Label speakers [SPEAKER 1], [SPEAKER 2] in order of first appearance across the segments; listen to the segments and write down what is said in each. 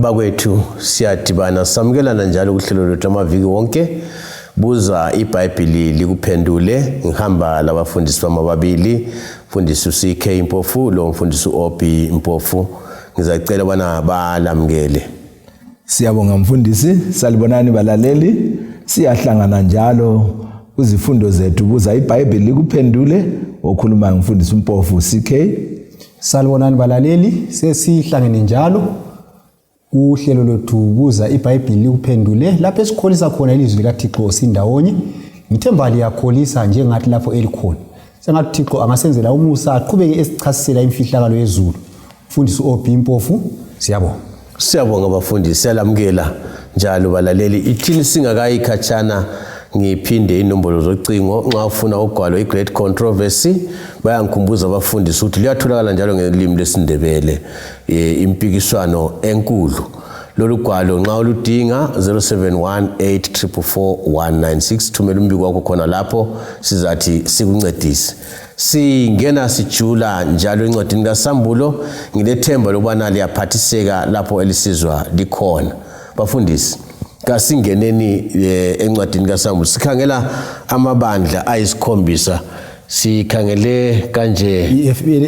[SPEAKER 1] Bakwethu siyadibana samukelana njalo kuhlelo lwethu amaviki wonke buza iBhayibheli likuphendule ngihamba labafundisi bamababili mfundisi uCK Mpofu lo mfundisi uOB Mpofu ngizacela bana balamukele.
[SPEAKER 2] Siyabonga mfundisi, salibonani balaleli, siyahlangana njalo kuzifundo zethu buza iBhayibheli likuphendule okhuluma ngumfundisi uMpofu uCK.
[SPEAKER 3] Salibonani balaleli, sesihlangene njalo kuhlelo lwethu buza iBhayibheli likuphendule lapho esikholisa khona ilizwi likaThixo sindawonye. Ngithemba liyakholisa njengathi lapho elikhona. Sengathi Thixo angasenzela umusa aqhubeke esichasisela imfihlakalo yezulu. Mfundisi uOB Mpofu, siyabonga.
[SPEAKER 1] Siyabonga bafundisi, siyalamukela njalo balaleli. Ithini singakayikhatshana ngiphinde inombolo zocingo nxa ufuna ugwalo iGreat Controversy bayangikhumbuza abafundisi ukuthi liyatholakala njalo ngelimi lesindebele impikiswano enkulu. Lolu gwalo nxa uludinga 0718444196 thumela umbiko wakho khona lapho sizathi sikuncedise. Singena sijula njalo encwadini kaSambulo ngilethemba lokubana liyaphathiseka lapho elisizwa likhona. Bafundisi kasingeneni encwadini kaSambulo sikhangela amabandla ayisikhombisa, sikhangele kanje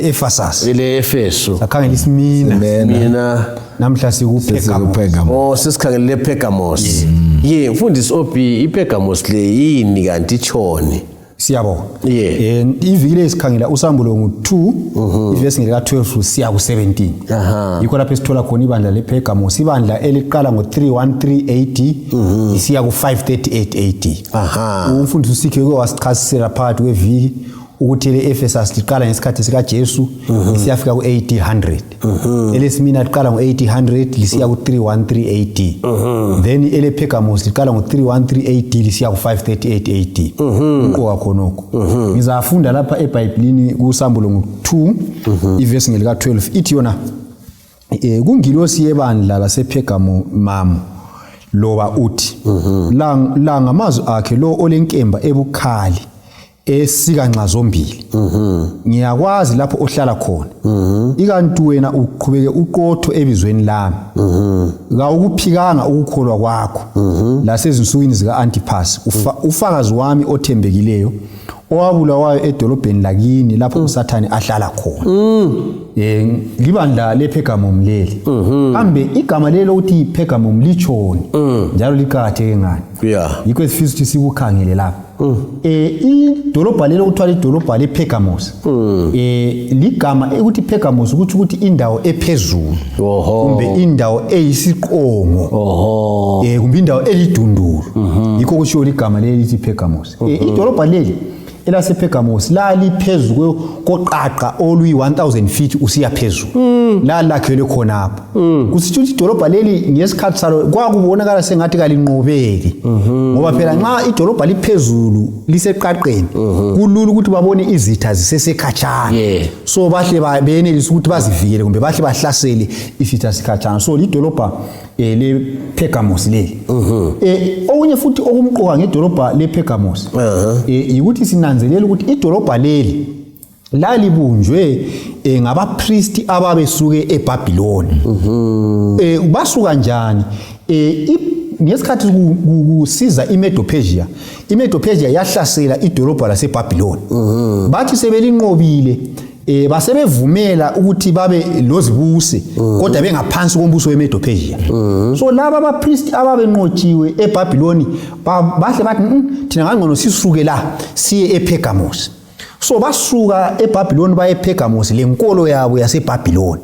[SPEAKER 3] Efesus
[SPEAKER 1] ile Efeso,
[SPEAKER 3] sakhangela iSmina, namhla
[SPEAKER 1] sikuPergamos. Sesikhangele Pergamos. Mfundisi OB, iPergamos le yini kanti itshoni?
[SPEAKER 3] Siyabonga. Iviki lesikhangela uSambulo ngo2 ivesi ngeka 12 siya ku17. Yikho lapho esithola khona ibandla lePergamos, ibandla eliqala ngo313 AD isiya ku538 AD. Umfundisi uCK wasichasisela phakathi kweviki ukuthi leEfesus liqala ngesikhathi sika Jesu isiyafika ku80 eleSmina liqala ngo80 lisiya ku313 AD. Then elePergamos liqala ngo313 AD lisiya ku538 AD. Uqoka khonoko ngizafunda lapha eBhayibhelini kuSambulo ngo2 ivesi ngelika 12 ithi yona kungilosi yebandla lasePergamo mamu loba uthi la ngamazwi akhe lo olenkemba ebukhali esika nxa zombili. Ngiyakwazi lapho ohlala khona. Ikanti wena uqhubeke uqotho ebizweni lami. Awukuphikanga ukukholwa kwakho lasezinsukwini zika Antipas ufakazi wami othembekileyo owabulawayo edolobheni lakini lapho uSathane ahlala khona. Libandla lePergamo leli. Kambe igama lelo uthi iPergamo litshoni njalo liqhatheke ngani? Yikho esifisa ukuthi sikukhangele lapha. Idolobha lelo kuthiwa idolobha lePergamos. Ligama ukuthi Pergamos ukuthi indawo ephezulu kumbe indawo eyisiqongo. Kumbe indawo elidundulu. Yikho kusho ligama leli lithi Pergamos. Idolobha leli elasePergamos lali phezulu koqaqa oluyi1000 feet usiya phezulu. La lakhelwe khonapho. Kusithi idolobha leli ngesikhathi salo kwakubonakala sengathi kalinqobeki. Ngoba phela nxa idolobha liphezulu liseqaqeni kulula ukuthi babone izitha zisesekhatshana. So bahle babenelisa ukuthi bazivikele kumbe bahle bahlasele isitha sikhatshana. So idolobha lePergamos leli. Okunye futhi okumqoka ngedolobha lePergamos ukuthi sinanzelela ukuthi idolobha leli lalibunjwe ngabapristi ababesuke eBhabhiloni. Basuka njani? Ngesikhathi kusiza iMedo-Persia, iMedo-Persia yahlasela idolobha laseBhabhiloni. Bathi sebelinqobile basebevumela ukuthi babe lozibuse kodwa bengaphansi kombuso weMedo-Persia. So laba abapristi ababenqotshiwe eBhabhiloni bahle bathi thina ngangcono sisuke la siye ePergamos. So basuka eBhabhiloni baye ePergamos lenkolo yabo yaseBhabhiloni.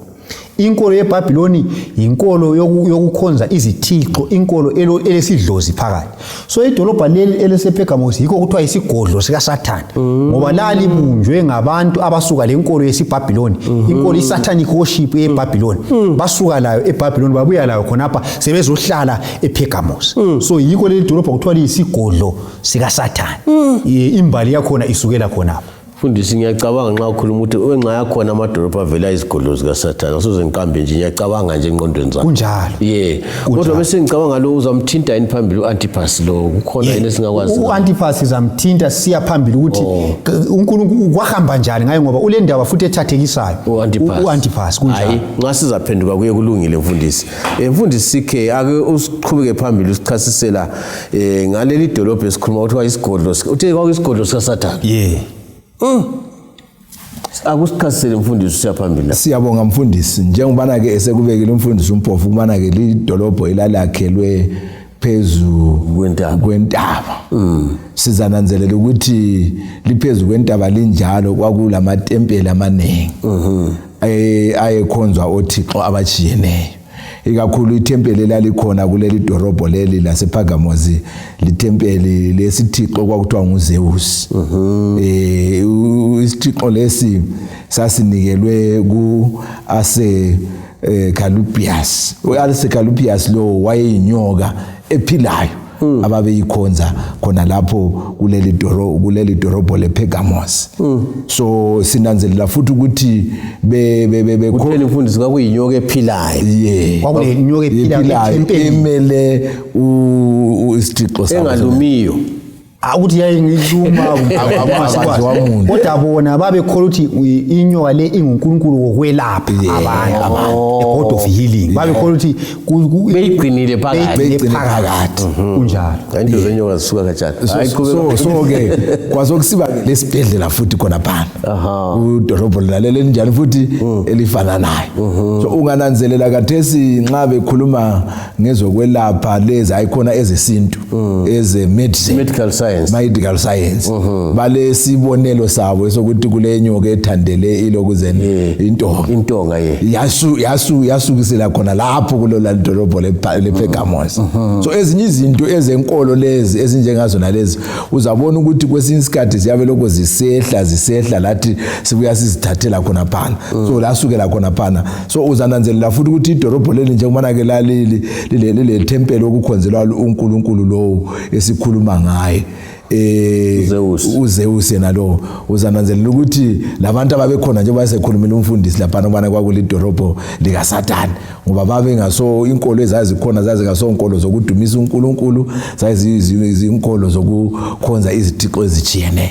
[SPEAKER 3] Inkolo yeBhabhiloni inkolo yokukhonza izithixo, inkolo elesidlozi phakathi. So idolobha leli elesePergamos yikho kuthiwa isigodlo sikaSathane ngoba lalibunjwe ngabantu abasuka lenkolo yesiBhabhiloni, inkolo isatanic worship yeBhabhiloni. Basuka layo eBhabhiloni babuya layo khonapha sebezohlala ePergamos. So yikho leli dolobha kuthiwa liyisigodlo sikaSathane. Imbali yakhona isukela khonapha.
[SPEAKER 1] Mfundisi ngiyacabanga nxa ukhuluma ukuthi nxa yakhona amadolobha avela izigodlo zikaSathane usuze ngiqambe nje ngiyacabanga nje engqondweni zami.
[SPEAKER 3] Kunjalo.
[SPEAKER 1] Kodwa bese ngicabanga lo uzamthinta yini phambili uAntipas lo kukhona yini esingakwazi.
[SPEAKER 3] uAntipas izamthinta siya phambili ukuthi uNkulunkulu kwahamba njani ngaye ngoba ule ndaba futhi ethathekisayo uAntipas kunjalo.
[SPEAKER 1] Hayi nxa sizaphenduka kuye kulungile mfundisi. Mfundisi sikhe ake usiqhubeke phambili usichasisela ngaleli dolobho esikhuluma ukuthi kwayisigodlo uthe kwakuyisigodlo sikaSathane. Akusichasisele mfundisi siyaphambili.
[SPEAKER 2] Siyabonga mfundisi njengobana ke esekubekile umfundisi uMpofu kubana ke lidolobho ilalakhelwe phezu kwentaba. Sizananzelela ukuthi liphezu kwentaba linjalo kwakulamatempeli amanengi ayekhonzwa oThixo abajiyeneyo. Ikakhulu itempeli lalikhona kuleli dolobho leli lasePhagamosi litempeli lesithixo kwakuthiwa nguZeus. Isithixo lesi sasinikelwe Calupius. Calupius lo wayeyinyoka ephilayo ababeyikhonza khona lapho kuleli dolobho lePhagamos. So sinanzelela futhi ukuthi
[SPEAKER 1] utheni mfundisi kwakuyinyoka ephilayo.
[SPEAKER 3] Kwakulenyoka ephilayo
[SPEAKER 2] emele isithixo
[SPEAKER 1] engalumiyo.
[SPEAKER 3] Ukuthi yayingidluma kodwa bona babekhola ukuthi inyoka le inguNkulunkulu wokwelapha abantu, a god of healing. Babekhola ukuthi
[SPEAKER 1] beyiqinile phakathi
[SPEAKER 3] kunjalo.
[SPEAKER 1] Into zenyoka zisuka kanjani.
[SPEAKER 2] So ke kwazokusiba lesibhedlela futhi khona phana udolobho lalelo njalo futhi elifana naye. So ungananzelela kathesi nxa bekhuluma ngezokwelapha lezi ayikhona ezesintu eze medical science balesibonelo sabo esokuthi kule nyoka ethandele ilokuzeni
[SPEAKER 1] intonga
[SPEAKER 2] yasukisela khona lapho kulelo dolobho lePhagamos. So ezinye izinto ezenkolo lezi ezinjengazo nalezi uzabona ukuthi kwesinye isikhathi ziyabe lokho zisehla lathi sibuya sizithathela khona phana. So lasukela khona phana. So uzananzelela futhi ukuthi idolobho leli njengoba ke lile tempeli okukhonzelwa uNkulunkulu lo esikhuluma ngaye uZeus nalo uzananzelela ukuthi labantu ababekhona nje basekhulumela umfundisi lapha nobana kwakulidolobho likaSathane ngoba babe ngaso inkolo ezazikhona zazingaso inkolo zokudumisa uNkulunkulu izinkolo zokukhonza izithixo ezijiyeneyo.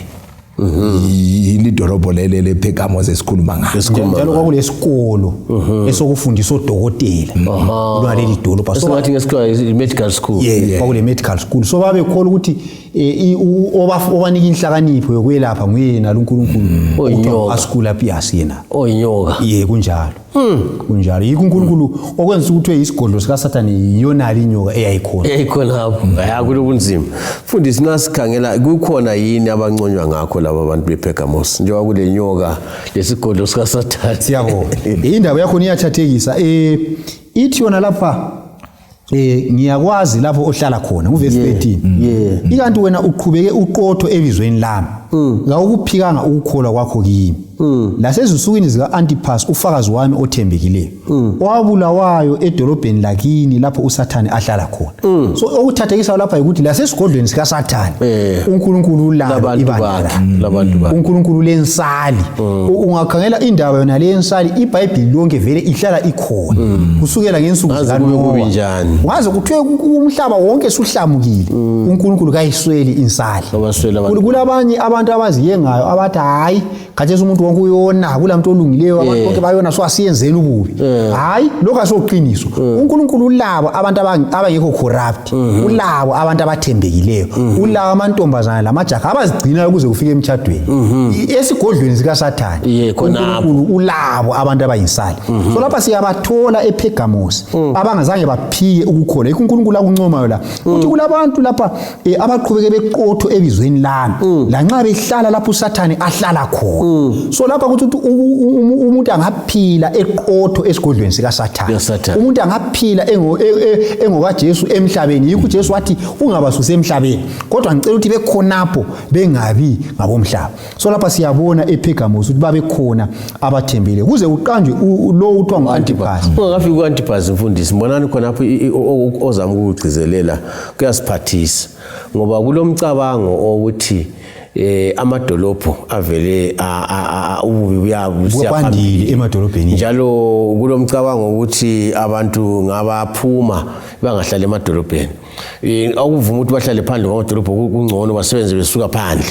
[SPEAKER 2] Ilidolobho leli lePhagamos esikhuluma ngayo
[SPEAKER 3] njalo kwakulesikolo esokufundisa odokotela kuleli dolobho
[SPEAKER 1] sobathi ngesikole i-medical school.
[SPEAKER 3] Kwakule medical school. So babekhola ukuthi obanika inhlakanipho yokwelapha nguyena uNkulunkulu Asclepius yena
[SPEAKER 1] oyinyoka.
[SPEAKER 3] Kunjalo. Kunjalo yikho uNkulunkulu okwenza ukuthi uyisigodlo sikaSathane yiyona inyoka eyayikhona
[SPEAKER 1] hapo kulobunzima. Mfundisi nasikhangela kukhona yini abanconywa ngakho laba abantu bePhagamos njengoba kule nyoka lesigodlo sikaSathane.
[SPEAKER 3] Siyabona indaba yakho iyathathekisa ithi yona lapha ngiyakwazi lapho ohlala khona uverse 13. Ikanti wena uqhubeke uqotho ebizweni lami ngawukuphikanga ukukholwa kwakho kimi. Lasezinsukwini zika-Antipas ufakazi wami othembekileyo owabulawayo edolobheni lakini lapho uSathane ahlala khona. So okuthathekisa lapha ukuthi lasesigodlweni sikaSathane uNkulunkulu ulalo ibandla
[SPEAKER 1] labantu bakhe,
[SPEAKER 3] uNkulunkulu lensali. Ungakhangela indaba yona lensali iBhayibheli lonke vele ihlala ikhona kusukela ngensuku zikaNoah. Ngaze kuthiwe umhlaba wonke suhlamukile uNkulunkulu kayisweli insali. Kulabanye abantu abaziyengayo abathi hayi khathesi umuntu wonke uyona kulamuntu olungileyo abantu bonke bayona so asiyenzeni ububi. Hayi lokho asoqiniso. uNkulunkulu ulabo abantu abangekho corrupt, ulabo abantu abathembekileyo, ulabo amantombazana lamajaha abazigcina ukuze kufike emtshadweni esigodlweni sikaSathane. uNkulunkulu ulabo abantu abayinsali. So lapha siyabathola ePhagamos abangazange baphike ukukholwa. uNkulunkulu akuncomayo la uthi kulabantu lapha abaqhubeke beqotho ebizweni lami lanxa behlala lapho uSathane ahlala khona. So lapha ukuthi umuntu angaphila eqotho esigodlweni sikaSathane, umuntu angaphila engokaJesu emhlabeni. Yikho uJesu wathi ungabasusa emhlabeni kodwa ngicela ukuthi bekhonapho bengabi ngabomhlaba. So lapha siyabona ePhagamos ukuthi babe khona abathembile kuze uqanjwe lo uthiwa nguAntipas.
[SPEAKER 1] Ungafika kuAntipas mfundisi mbonani khonapho ozama ukugcizelela kuyasiphathisa ngoba kulomcabango ukuthi amadolopho avele ububi
[SPEAKER 3] buyaphandile emadolobheni
[SPEAKER 1] njalo kulomcabango ukuthi abantu ngabaphuma bangahlala emadolobheni akuvuma ukuthi bahlale phandle kwamadolobho kungcono basebenze besuka phandle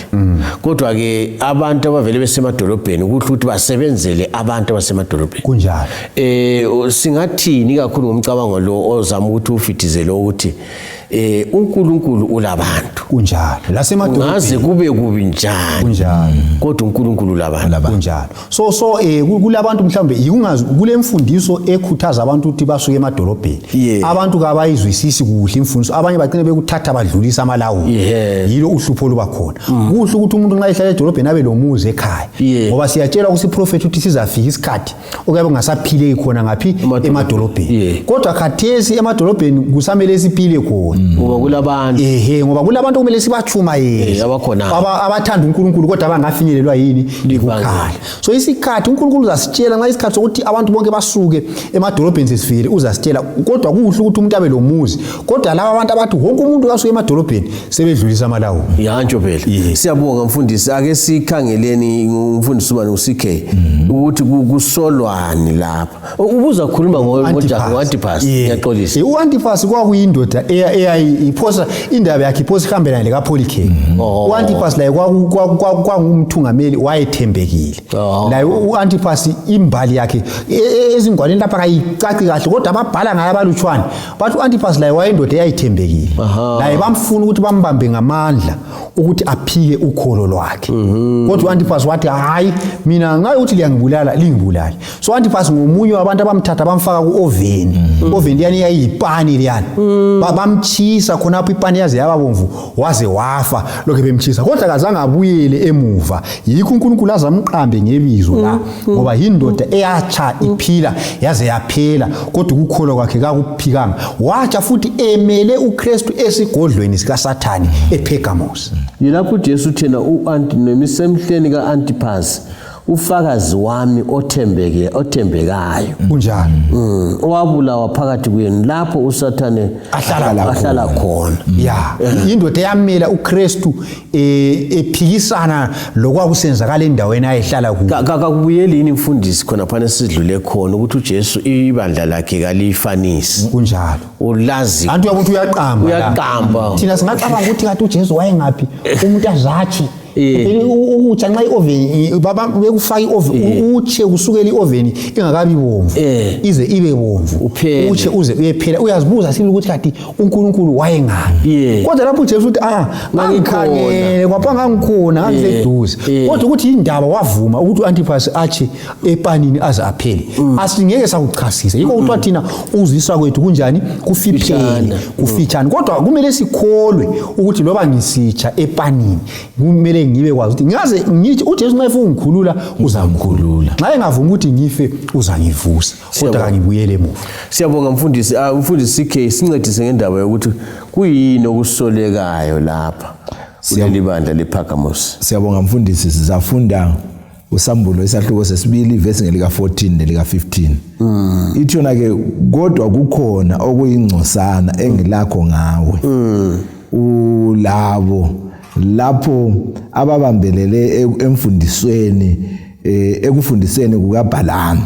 [SPEAKER 1] kodwa ke abantu abavele besemadolobheni kuhle ukuthi basebenzele abantu abasemadolobheni
[SPEAKER 3] kunjalo
[SPEAKER 1] singathini kakhulu ngomcabango lo ozama ukuthi ufitizele ukuthi uNkulunkulu ulabantu
[SPEAKER 3] kunjalo lasemadolobheni
[SPEAKER 1] ngaze kube kubi njani
[SPEAKER 3] kunjalo
[SPEAKER 1] kodwa uNkulunkulu ulabantu
[SPEAKER 3] kunjalo so kulabantu mhlawumbe ikungazi kulemfundiso ekhuthaza abantu ukuthi basuke emadolobheni abantu kabayizwisisi kuhle imfundiso abanye bagcina bekuthatha badlulisa amalawulo yilo uhlupho luba khona kuhle ukuthi umuntu nxa ehlala edolobheni abe lomuzi ekhaya ngoba siyatshela ukuthi iprofeti uthi sizafika isikhathi okuyabe kungasaphile khona ngaphi emadolobheni kodwa khathesi emadolobheni kusamele siphile khona
[SPEAKER 1] ngoba kulabantu
[SPEAKER 3] ngoba kulabantu kumele sibachumayele abathanda uNkulunkulu kodwa abangafinyelelwa yini ukukhaya so isikhathi uNkulunkulu uzasitshela nxa isikhathi sokuthi abantu bonke basuke emadolobheni sesifikile uzasitshela kodwa kuhle ukuthi umuntu abe lomuzi kodwa laba abantu abathi wonke umuntu kasuke emadolobheni sebedlulisa amalawo
[SPEAKER 1] yantsho phela siyabonga mfundisi ake sikhangeleni umfundisi ubani uCK ukuthi kusolwani lapha ubuza kukhuluma ngo-Antipas ngiyaxolisa
[SPEAKER 3] u-Antipas kwakuyindoda iphosa indaba yakhe iphosa ihambelana lekaPolycarp u-Antipas laye kwangumthungameli wayethembekile laye u-Antipas imbali yakhe ezingwaleni lapha kayicaci kahle kodwa ababhala ngaye abalutshwane bathi u-Antipas laye wayindoda eyayithembekile laye bamfuna ukuthi bambambe ngamandla ukuthi aphike ukholo lwakhe kodwa u-Antipas wathi hayi mina ngaye uthi liyangibulala lingibulale so u-Antipas ngomunye wabantu abamthatha bamfaka ku-oveni oveni yani yayiyipani liyani bamtshisa khonapho ipani yaze yababomvu waze wafa lokho bemtshisa kodwa kazange abuyele emuva yikho uNkulunkulu azamqambe ngebizo la ngoba yindoda eyatsha iphila yaze yaphela kodwa ukukholwa kwakhe kakuphikanga watsha futhi emele uKristu esigodlweni sikaSathane ePergamos
[SPEAKER 1] yilapho uJesu thena nemisemhleni kaAntipas ufakazi wami othembekayo
[SPEAKER 3] kunjalo
[SPEAKER 1] owabulawa phakathi kwenu lapho uSathane ahlala khona
[SPEAKER 3] indoda eyamela uKristu ephikisana lokwakusenzakala endaweni ayehlala kuyo
[SPEAKER 1] kakubuyeli yini mfundisi khona phana sidlule khona ukuthi uJesu ibandla lakhe kalifanisi
[SPEAKER 3] kunjalo
[SPEAKER 1] ulazi
[SPEAKER 3] antu yabuthi uyaqamba thina singacabanga ukuthi kanti uJesu wayengaphi umuntu azathi ukutsha nxa i-oveni baba bekufaka i-oveni utshe kusukela i-oveni ingakabi bomvu ize ibe bomvu utshe uze uyephela uyazibuza sibili ukuthi kati uNkulunkulu wayengaphi kodwa lapho uJesu uthi ngangikhangele kwapha ngangikhona ngangiseduze kodwa ukuthi indaba wavuma ukuthi u-Antipas atshe epanini aze aphele asingeke sakuchasisa yikho ukuthi thina uzwiswa kwethu kunjani kufitshane kodwa kumele sikholwe ukuthi loba ngisitsha epanini kumele ngibe kwazi ukuthi ngaze ngithi uJesu nxa efuna ungikhulula uzangikhulula nxa engavuma ukuthi ngife uzangivusa kodwa kangibuyele emuva
[SPEAKER 1] siyabonga mfundisi CK sincedise ngendaba yokuthi kuyini okusolekayo lapha kuleli bandla lePergamos
[SPEAKER 2] siyabonga mfundisi sizafunda usambulo isahluko sesibili ivesi ngelika 14 nelika 15 ithi yona ke kodwa kukhona okuyingcosana engilakho ngawe ulabo lapho ababambelele ekufundiseni kukaBalamu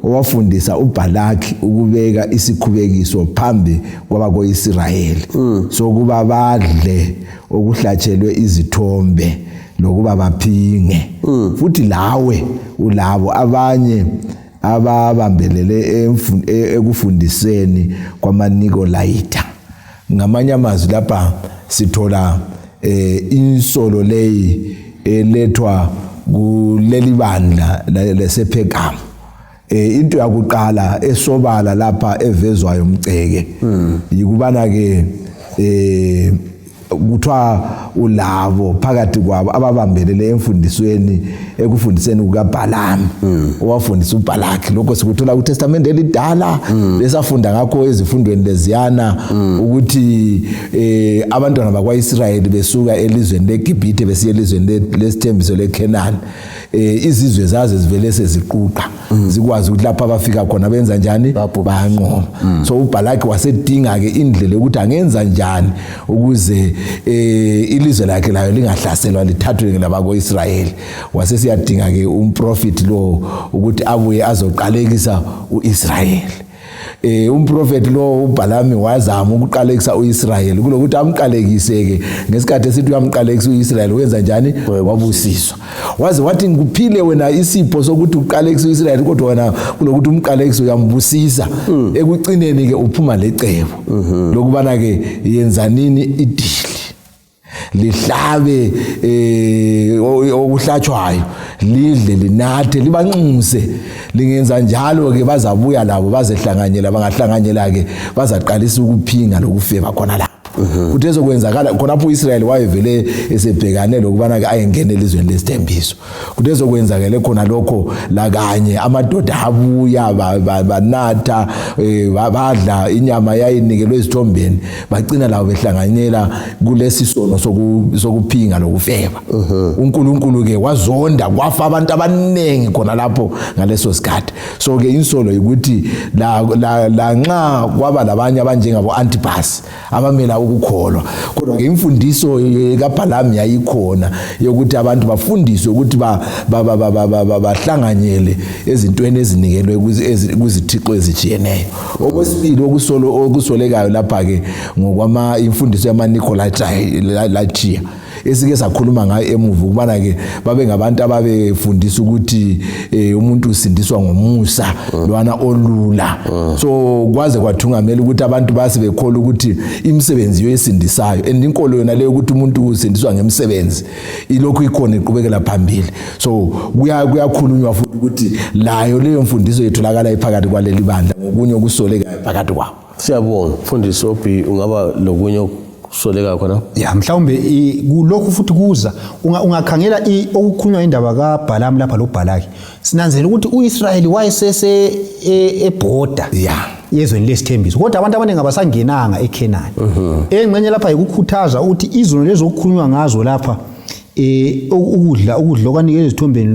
[SPEAKER 2] owafundisa uBalaki ukubeka isikhubekiso phambi kwabako-Israyeli sokuba badle okuhlatshelwe izithombe lokuba baphinge futhi lawe ulabo abanye ababambelele ekufundiseni kwamaNikolaiта ngamanye amazwi lapha sithola insolo leyi elethwa kuleli bandla lesePergamo into yakuqala esobala lapha evezwayo umceke yikubana ke kuthiwa ulabo phakathi kwabo ababambelele emfundisweni ekufundiseni kukaBalaam owafundisa uBalaki. Lokho sikuthola kuTestament elidala lesafunda ngakho ezifundweni leziyana ukuthi abantwana bakwaIsrayeli besuka elizweni leGibhithe besiya elizweni lesithembiso leKenani, izizwe zaze zivele seziquqa zikwazi ukuthi lapha abafika khona benza njani, bayanqoba. So uBalaki wasedinga ke indlela ukuthi angenza njani ukuze ilizwe lakhe layo lingahlaselwa lithathwe ngabako-Israyeli. Wasesiyadinga ke umprofeti lo ukuthi abuye azoqalekisa uIsrayeli. Umprofeti lo uBalaam wazama ukuqalekisa uIsrayeli kulokuthi amqalekise ke ngesikhathi esithi uyamqalekisa uIsrayeli wenza njani, wabusiswa. Waze wathi ngikuphile wena isipho sokuthi uqalekise uIsrayeli kodwa wena kulokuthi umqalekise uyambusisa. Ekucineni ke uphuma lecebo lokubana ke yenza nini, idili lihlabe okuhlatshwayo, lidle linathe libanxuse. Lingenza njalo ke bazabuya labo bazehlanganyela, bangahlanganyela ke bazaqalisa ukuphinga lokufeba khona lapho. Kuthi ezokwenzakala khonapho uIsrayeli wayevele esebhekane lokubana ke ayengene elizweni lesithembiso. Kuthi ezokwenzakala khona lokho la kanye amadoda abuya banatha badla inyama yayinikelwe izithombeni, bagcina labo behlanganyela kulesi sono sokuphinga lokufeba. uNkulunkulu ke wazonda, kwafa abantu abaningi khona lapho ngaleso sikhathi. So ke insolo ukuthi la nxa kwaba labanye abanjengabo Antipas abamela ukukholwa, kodwa ke imfundiso kaBalaam yayikhona yokuthi abantu bafundiswe ukuthi bahlanganyele ezintweni ezinikelwe kuzithixo ezijiyeneyo. Okwesibili okusolekayo lapha ke ngokwama imfundiso yamaNicolaites esike sakhuluma ngayo emuva ukubana ke babe ngabantu ababefundisa ukuthi umuntu usindiswa ngomusa lwana olula. So kwaze kwathungamela ukuthi abantu basebekhola ukuthi imisebenzi yoyisindisayo, and inkolo yona leyo ukuthi umuntu usindiswa ngemsebenzi ilokhu ikhona iqhubekela phambili. So kuyakhulunywa futhi ukuthi layo leyo mfundiso yetholakala iphakathi kwaleli bandla ngokunye okusolekayo phakathi kwabo.
[SPEAKER 1] Siyabonga mfundisi Obi, ungaba lokunye soleka khona?
[SPEAKER 3] Ya mhlawumbe kulokhu futhi kuza ungakhangela okukhulunywa indaba kaBalaam lapha lo Balaki. Sinanzela ukuthi uIsrayeli wayesese eborder yezweni lesithembiso, kodwa abantu abaningi abasangenanga eKenani. Engcenye lapha ikukhuthaza ukuthi izono lezo okukhulunywa ngazo lapha ukudla okwanikeza izithombeni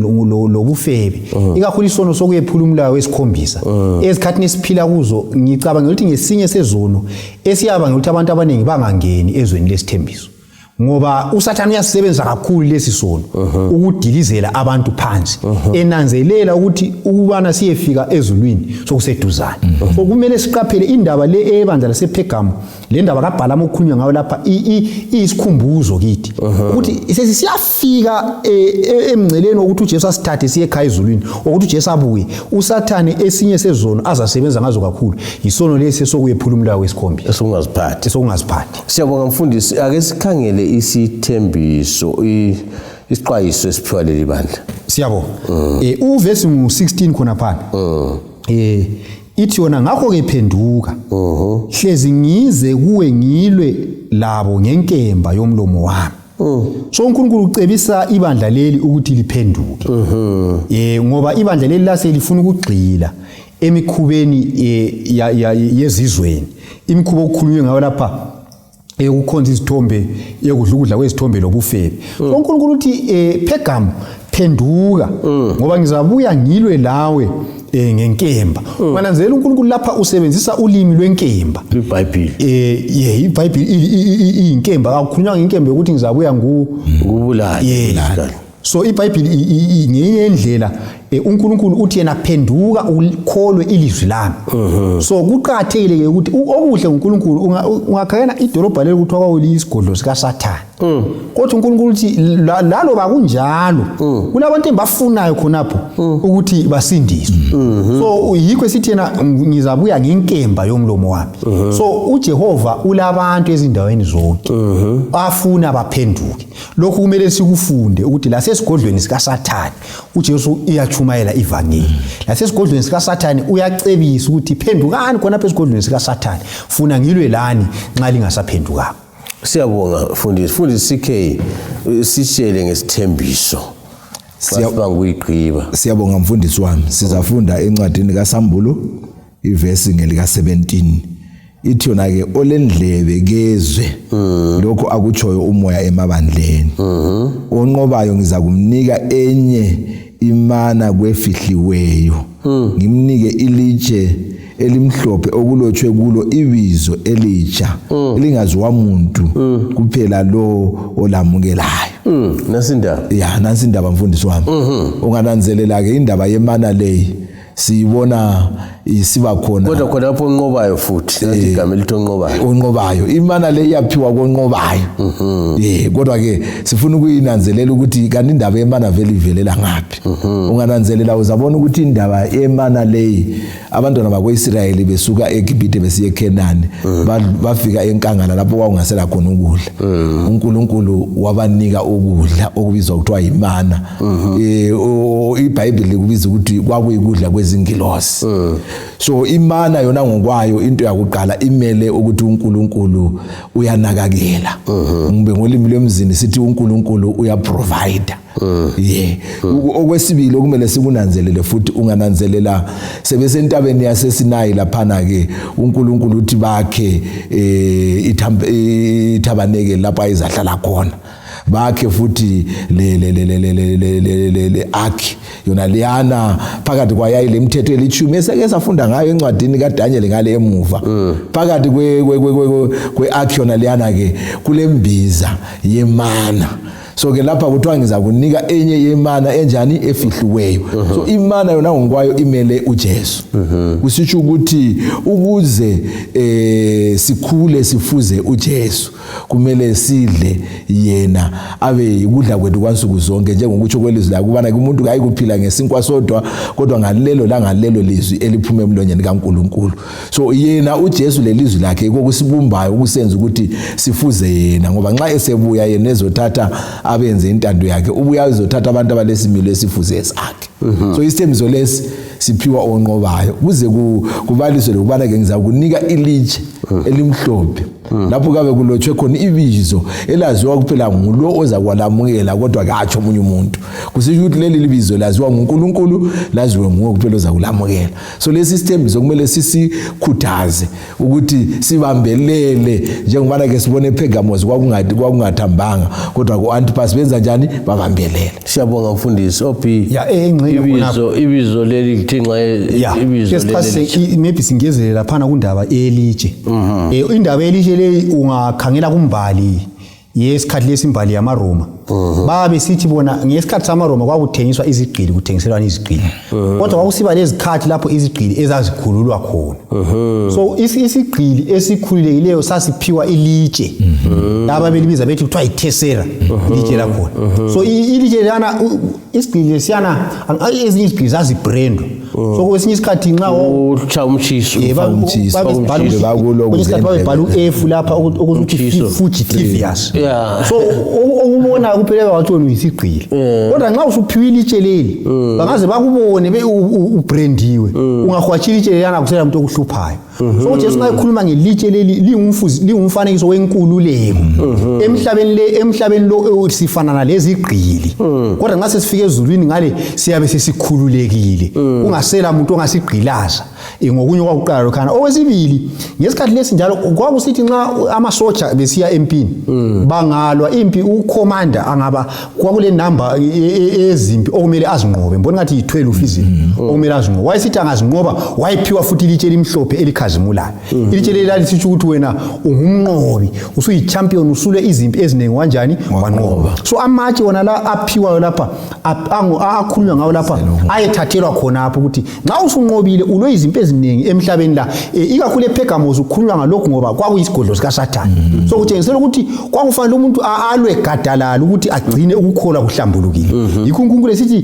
[SPEAKER 3] lobufebe, ikakhulu isono sokuyephula umlayo wesikhombisa ezikhathini esiphila kuzo. Ngicabanga ukuthi ngesinye sezono esiyaba ukuthi abantu abaningi bangangeni ezweni lesithembiso, ngoba uSathane uyasebenzisa kakhulu lesi sono ukudilizela abantu phansi, enanzelela ukuthi ukubana siyefika ezulwini sokuseduzane. So kumele siqaphele indaba le ebandla lasePergamo, le ndaba kaBalaam okukhulunywa ngayo lapha isikhumbuzo kithi ukuthi sesiyafika emngceleni ukuthi uJesu asithathe siye ekhaya ezulwini, ukuthi uJesu abuye. uSathane esinye sezono azasebenza ngazo kakhulu isono lesi sokuyephula umlayo wesikhombisa esokungaziphathi.
[SPEAKER 1] Siyabonga mfundisi, ake sikhangele isithembiso isiqwayiso esiphiwa leli bandla.
[SPEAKER 3] Siyabonga. Uvesi ngu-16 khona phana ithi yona ngakho ke phenduka hlezi ngize kuwe ngilwe labo ngenkemba yomlomo wami. So uNkulunkulu ucebisa ibandla leli ukuthi liphenduke, ngoba ibandla leli lase lifuna ukugxila emikhubeni yezizweni, imikhubo okukhulunywe ngayo lapha ukukhonza izithombe, ukudla kwezithombe lobufebe. uNkulunkulu uthi Pergamo phenduka ngoba ngizabuya ngilwe lawe ngenkemba. Mananzela uNkulunkulu lapha usebenzisa ulimi lwenkemba.
[SPEAKER 1] iBhayibheli
[SPEAKER 3] iBhayibheli iyinkemba, akukhulunywa ngenkemba ukuthi ngizabuya
[SPEAKER 1] ngubulala.
[SPEAKER 3] So iBhayibheli ngenye indlela uNkulunkulu uthi yena phenduka ukholwe ilizwi lami. So kuqhakathekile ke ukuthi okuhle uNkulunkulu ungakhangela idolobha leli kuthiwa kwakuyisigodlo sikaSathane. Kodwa uNkulunkulu uthi lalo bakunjalo kulabantu embafunayo khonapho ukuthi basindiswe. So yikho sithi yena ngizabuya ngenkemba yomlomo wami. So uJehova ulabantu ezindaweni zonke afuna baphenduke. Lokhu kumele sikufunde ukuthi la sesigodlweni sikaSathane uJesu iyachumayela ivangeli. La sesigodlweni sikaSathane uyacebisa ukuthi phendukani khona phezu esigodlweni sikaSathane, funa ngilwe lani nxa lingasaphendukanga.
[SPEAKER 1] Siyabonga mfundisi CK, sishele ngesithembiso Siyabonga uyigqiba.
[SPEAKER 2] Siyabonga mfundisi wami. Sizafunda encwadini kaSambulo ivesi ngelika 17. Ithi yona ke olendlebe kezwe lokho akutshoyo umoya emabandleni. Onqobayo ngiza kumnika enye imana kwefihliweyo. Ngimnike ilitshe elimhlophe okulotshwe kulo ibizo elitsha elingaziwa umuntu kuphela lo olamukelayo.
[SPEAKER 1] Nasindaba.
[SPEAKER 2] Ya, nansi indaba mfundisi wami. Ungananzelela ke indaba yemana leyi siyibona isiba khona.
[SPEAKER 1] Kodwa khona lapho onqobayo futhi nathi igama elithi onqobayo.
[SPEAKER 2] Onqobayo imana le iyaphiwa konqobayo. Kodwa ke sifuna ukuyinanzelela ukuthi kanti indaba yemana vele ivelela ngapi. Ungananzelela uzabona ukuthi indaba yemana leyi abantwana bakwaIsrayeli besuka eGibhithe besiye eKhenani bafika enkangala lapho kwakungasela khona ukudla. uNkulunkulu wabanika ukudla okubizwa kuthiwa yimana. iBhayibheli kubiza ukuthi kwakuyikudla kwezingilosi. So imana yona ngokwayo into yakuqala imele ukuthi uNkulunkulu uyanakakela. Ngbe ngolimi lwemzini sithi uNkulunkulu uyaprovide. Okwesibili okumele sikunanzelele futhi ungananzelela sebesentabeni yaseSinayi laphana ke uNkulunkulu uthi bakhe ithabaneke lapha izahlala khona. Bakhe futhi le akhi yona liyana phakathi kwayayi lemithetho elithumi eseke safunda ngayo encwadini kaDaniel ngale emuva. Phakathi kwe akhi yona liyana ke kulembiza yemana. So ke lapha kuthiwa ngiza kunika enye yemana enjani efihliweyo. So imana yona ngokwayo imele uJesu. Kusitsho ukuthi ukuze sikhule sifuze uJesu kumele sidle yena abe yikudla kwethu kwansuku zonke njengokutsho kwelizwi la kubana umuntu kayikuphila ngesinkwa sodwa kodwa ngalelo lizwi eliphume emlonyeni kaNkulunkulu. So yena uJesu lelizwi lakhe kokusibumbayo ukusenza ukuthi sifuze yena ngoba nxa esebuya yena ezothatha abenze intando yakhe ubuya ezothatha abantu abalesimilo esifuze sakhe. So isithembiso lesi siphiwa onqobayo kuze kubaliswe lokubana ke ngiza kunika ilitshe elimhlophe. Lapho kabe kulotshwe khona ibizo elaziwa kuphela ngulo oza kwalamukela kodwa katsho omunye umuntu. Kusisho ukuthi leli libizo laziwa nguNkulunkulu laziwe nguwe kuphela oza kulamukela. So lesi sithembiso kumele sisikhuthaze ukuthi sibambelele njengoba ke sibone ePergamos kwakungathambanga kodwa kuAntipas benza njani babambelele.
[SPEAKER 1] Siyabonga mfundisi ophi ibizo leli lithi nxa ibizo leli
[SPEAKER 3] maybe singezelela phana kundaba elitshe. Indaba elitshe le ungakhangela kumbali yesikhathi lesimbali yamaRoma. Babe sithi bona ngesikhathi samaRoma kwakuthengiswa izigqili kuthengiselwa izigqili. Kodwa kwakusiba lezikhathi lapho izigqili ezazikhululwa khona. So isigqili esikhululekileyo sasiphiwa ilitshe. Laba belibiza bethi kuthiwa iTessera ilitshe lakhona. So ilitshe lana isigqili lesiyana ezinye izigqili zazibrandwa. So kwesinye isikhathi nxa
[SPEAKER 1] ucha umshiso
[SPEAKER 3] babhala uF lapha ukuthi fugitivius. So ukubona kuphela wathona isigqili. Kodwa nxa usuphiwe ilitshe leli bangaze bakubone ubrandiwe ungahwatshila ilitshe lelana kusela umuntu okuhluphayo. So uJesu ngayikhuluma ngelitshe leli lingumfanekiso wenkululeko. Emhlabeni lo sifana nalezi igqili. Kodwa nxa sesifike ezulwini ngale siyabe sesikhululekile. Ungasela umuntu ongasigqilaza. Ngokunye kwakuqala lokhana. Okwesibili ngesikhathi lesi njalo kwakusithi nxa amasoja besiya empini bangalwa impi ucommander angaba kwakule number ezimpi okumele azinqobe. Mbona ngathi yi12 izinto okumele azinqobe. Wayesithi angazinqoba wayiphiwa futhi ilitshe elimhlophe elikhazimulayo. Ilitshe leli lisithi ukuthi wena ungumnqobi usuyi champion usule izimpi eziningi kanjani wanqoba. So amatshe wona la aphiwayo lapha akhulunywa ngawo lapha ayethathelwa khona apho ukuthi nxa usunqobile ulo izimpi eziningi emhlabeni la ikakhulu ePergamos ukhulunywa ngalokho ngoba kwakuyisigodlo sikaSathane. So kutshengisela ukuthi kwakufanele umuntu alwe gadalala ukuthi agcine ukukholwa kuhlambulukile. Yikho uNkulunkulu esithi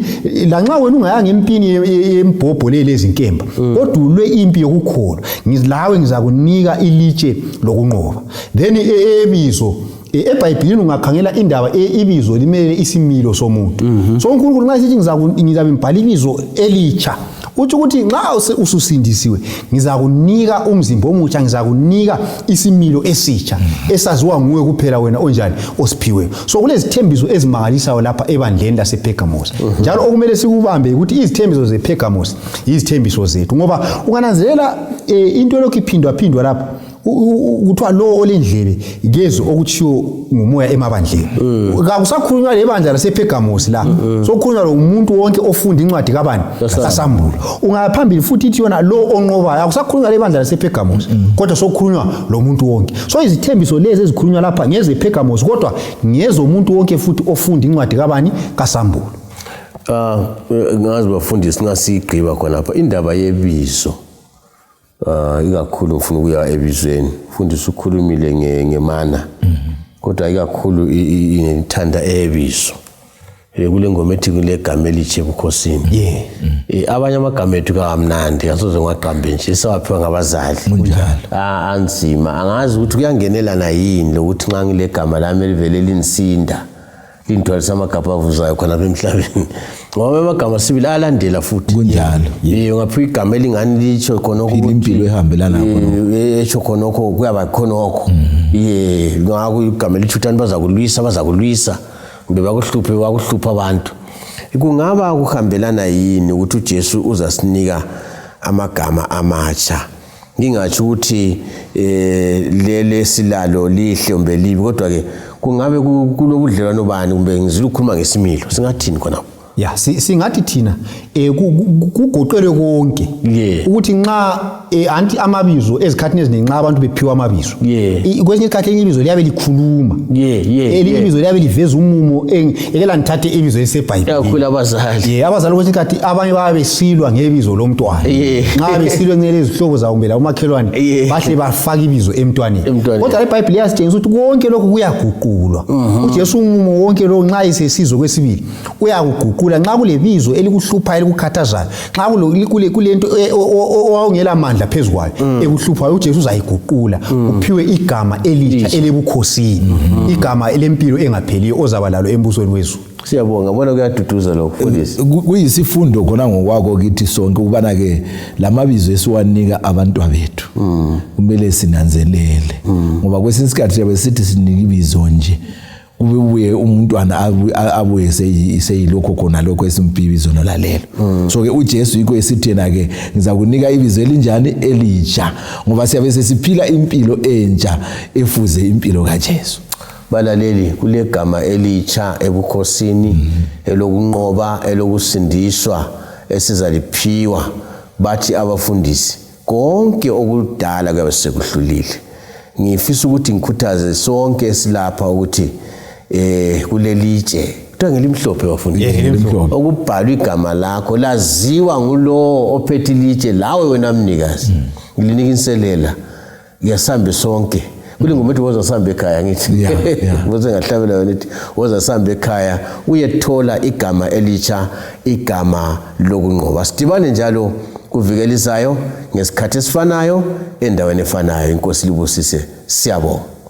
[SPEAKER 3] lanxa wena ungayanga empini yembhobho lezi nkemba kodwa ulwe impi yokukholwa ngizilawe ngizakunika ilitshe lokunqoba. Then ebizo eBhayibhelini ungakhangela indaba ibizo limele isimilo somuntu. So uNkulunkulu nxa sithi ngizabe ngibhala ibizo elitsha uthi ukuthi nxa ususindisiwe ngizakunika umzimba omutsha ngizakunika isimilo esitsha esaziwa nguwe kuphela wena onjani osiphiwe so kulezithembiso ezimangalisayo lapha ebandleni lasePergamos njalo okumele sikubambe ukuthi izithembiso zePergamos izithembiso zethu ngoba ungananzelela into lokhu iphindwa lapha kuthiwa lo olendlebe kezo okuchiwo ngumoya emabandleni akusakhulunywa lebandla lasePergamos la sokukhulunywa lo umuntu wonke ofunda incwadi kabani kaSambulo ungaphambili futhi ithi yona lo onqobayo akusakhulunywa lebandla lasePergamos kodwa sokukhulunywa lo muntu wonke so izithembiso lezi ezikhulunywa lapha ngezePergamos kodwa ngezomuntu wonke futhi ofunda incwadi kabani kaSambulo
[SPEAKER 1] ngazi bafundisi ngasigqiba khona lapha indaba yebizo ikakhulu ngifuna ukuya ebizweni fundisa ukhulumile ngemana kodwa ikakhulu inethanda ebizo kule ngoma ethi kule gama elithi ebukhosini abanye amagama ethu kamnandi asoze ngaqambe nje sawaphiwa ngabazali anzima angazi ukuthi kuyangenelana yini lokuthi nxa ngile gama lami elivele linsinda lintwalisa amagama avuzayo khona emhlabeni ngoba amagama sibili alandela futhi
[SPEAKER 2] kunjalo
[SPEAKER 1] ngaphi igama elingani licho khona
[SPEAKER 2] impilo ehambelana khona
[SPEAKER 1] echo khona kuyaba khona okho ngaku igama elithi uthani bazakulwisa mbe bakuhlupha abantu kungaba kuhambelana yini ukuthi uJesu uzasinika amagama amatsha ngingathi ukuthi lele silalo lihle umbe libi kodwa ke kungabe kulobudlelwano bani kumbe ngizile ukukhuluma ngesimilo singathini khona
[SPEAKER 3] singathi thina kugoqelwe konke ukuthi nxa anti amabizo ezikhathini eziningi nxa abantu bephiwa amabizo kwesinye isikhathi elinye ibizo liyabe likhuluma elinye ibizo liyabe liveza umumo ekela nithathe ibizo lesebhayibheli
[SPEAKER 1] kakhulu abazali
[SPEAKER 3] kwesinye isikhathi abanye babe besilwa ngebizo lomntwana nxa besilwe ngenye izihlobo zawo kumbe umakhelwane bahle bafaka ibizo emntwaneni kodwa iBhayibheli yasitshengisa ukuthi konke lokhu kuyaguqulwa uJesu umumo wonke lo nxa isesizwe kwesibili uyakuguqula nxa kulebizo elikuhlupha elikukhathazayo nxa kulento owawungela amandla phezukwayo ekuhluphayo uJesu uzayiguqula uphiwe igama elitsha elebukhosini igama elempilo engapheliyo ozaba lalo embusweni wezulu
[SPEAKER 1] siyabonga bona kuyaduduza lokho fundisi
[SPEAKER 2] kuyisifundo khona ngokwakho kithi sonke ukubana ke lamabizo esiwanika abantwa bethu kumele sinanzelele ngoba kwesinye isikhathi siyabe sithi sinika ibizo nje ubuye umntwana abuye seyilokho khona lokho esimpibizo nolalelo so ke uJesu yikho esithena ke ngizakunika ibizo elinjani elitsha ngoba siyabe sesiphila impilo entsha efuze impilo kaJesu
[SPEAKER 1] balaleli kule gama elitsha ebukhosini elokunqoba elokusindiswa esizaliphiwa bathi abafundisi konke okudala kuyabe sekuhlulile ngifisa ukuthi ngikhuthaze sonke esilapha ukuthi kulelitshe kuthiwa ngelimhlophe bafundisi okubhalwa igama lakho laziwa ngulo ophethe ilitshe lawe wena mnikazi ngilinika inselela ngiyasambe sonke kule ngoma ethi woza sambe ekhaya ngithi ngoze ngahlabela yona ithi woza sambe ekhaya uyethola igama elitsha igama lokunqoba sidibane njalo kuvikelisayo ngesikhathi esifanayo endaweni efanayo inkosi libusise siyabonga